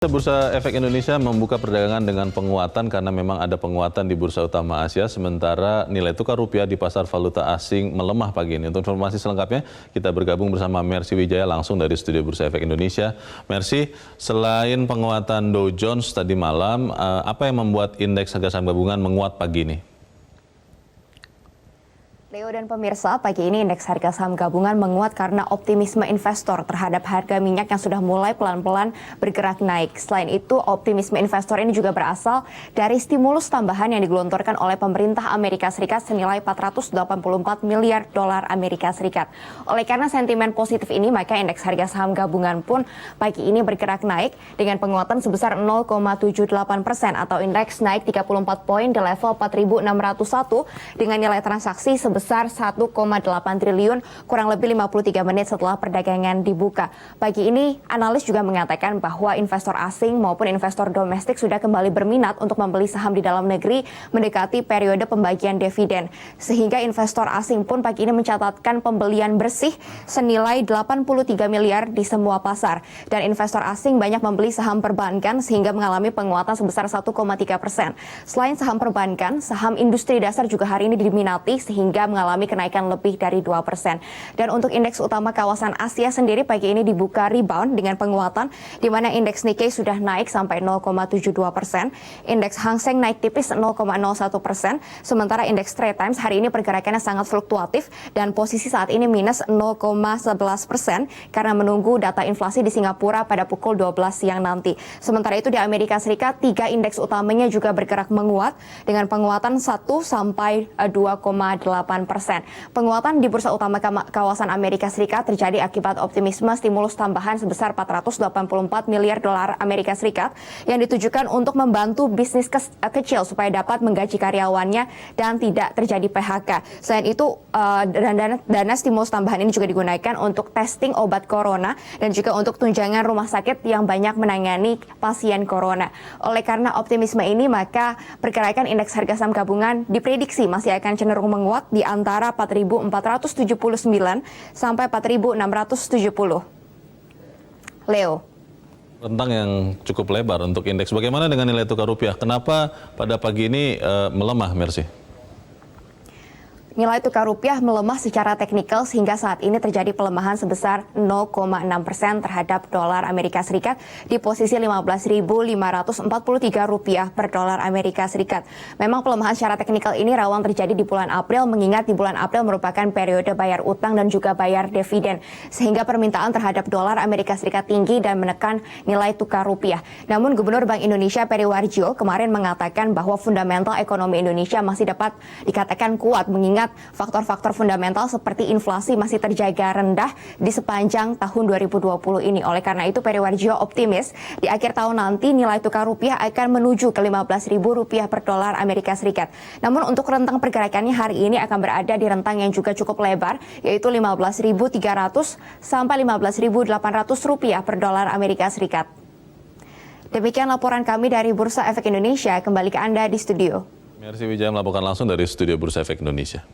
Bursa Efek Indonesia membuka perdagangan dengan penguatan karena memang ada penguatan di bursa utama Asia, sementara nilai tukar rupiah di pasar valuta asing melemah pagi ini. Untuk informasi selengkapnya, kita bergabung bersama Mercy Wijaya langsung dari studio Bursa Efek Indonesia. Mercy, selain penguatan Dow Jones tadi malam, apa yang membuat indeks harga saham gabungan menguat pagi ini? Leo dan pemirsa, pagi ini indeks harga saham gabungan menguat karena optimisme investor terhadap harga minyak yang sudah mulai pelan-pelan bergerak naik. Selain itu, optimisme investor ini juga berasal dari stimulus tambahan yang digelontorkan oleh pemerintah Amerika Serikat senilai 484 miliar dolar Amerika Serikat. Oleh karena sentimen positif ini, maka indeks harga saham gabungan pun pagi ini bergerak naik dengan penguatan sebesar 0,78% atau indeks naik 34 poin di level 4.601 dengan nilai transaksi sebesar 1,8 triliun kurang lebih 53 menit setelah perdagangan dibuka. Pagi ini analis juga mengatakan bahwa investor asing maupun investor domestik sudah kembali berminat untuk membeli saham di dalam negeri mendekati periode pembagian dividen. Sehingga investor asing pun pagi ini mencatatkan pembelian bersih senilai 83 miliar di semua pasar. Dan investor asing banyak membeli saham perbankan sehingga mengalami penguatan sebesar 1,3%. Selain saham perbankan, saham industri dasar juga hari ini diminati sehingga mengalami kenaikan lebih dari 2%. Dan untuk indeks utama kawasan Asia sendiri pagi ini dibuka rebound dengan penguatan di mana indeks Nikkei sudah naik sampai 0,72%, indeks Hang Seng naik tipis 0,01%, sementara indeks Straits Times hari ini pergerakannya sangat fluktuatif dan posisi saat ini minus 0,11% karena menunggu data inflasi di Singapura pada pukul 12 siang nanti. Sementara itu di Amerika Serikat, 3 indeks utamanya juga bergerak menguat dengan penguatan 1 sampai 2,8%. Penguatan di bursa utama kawasan Amerika Serikat terjadi akibat optimisme stimulus tambahan sebesar 484 miliar dolar Amerika Serikat yang ditujukan untuk membantu bisnis kecil supaya dapat menggaji karyawannya dan tidak terjadi PHK. Selain itu, dana stimulus tambahan ini juga digunakan untuk testing obat corona dan juga untuk tunjangan rumah sakit yang banyak menangani pasien corona. Oleh karena optimisme ini, maka pergerakan indeks harga saham gabungan diprediksi masih akan cenderung menguat di antara 4.479 sampai 4.670. Leo. Rentang yang cukup lebar untuk indeks. Bagaimana dengan nilai tukar rupiah? Kenapa pada pagi ini melemah, Mercy? Nilai tukar rupiah melemah secara teknikal sehingga saat ini terjadi pelemahan sebesar 0,6% terhadap dolar Amerika Serikat di posisi 15.543 rupiah per dolar Amerika Serikat. Memang pelemahan secara teknikal ini rawan terjadi di bulan April mengingat di bulan April merupakan periode bayar utang dan juga bayar dividen sehingga permintaan terhadap dolar Amerika Serikat tinggi dan menekan nilai tukar rupiah. Namun Gubernur Bank Indonesia Peri Warjio kemarin mengatakan bahwa fundamental ekonomi Indonesia masih dapat dikatakan kuat mengingat faktor-faktor fundamental seperti inflasi masih terjaga rendah di sepanjang tahun 2020 ini. Oleh karena itu, Peri Warjio optimis di akhir tahun nanti nilai tukar rupiah akan menuju ke 15.000 rupiah per dolar Amerika Serikat. Namun untuk rentang pergerakannya hari ini akan berada di rentang yang juga cukup lebar, yaitu 15.300 sampai 15.800 rupiah per dolar Amerika Serikat. Demikian laporan kami dari Bursa Efek Indonesia. Kembali ke Anda di studio. Mercy Wijaya melaporkan langsung dari studio Bursa Efek Indonesia.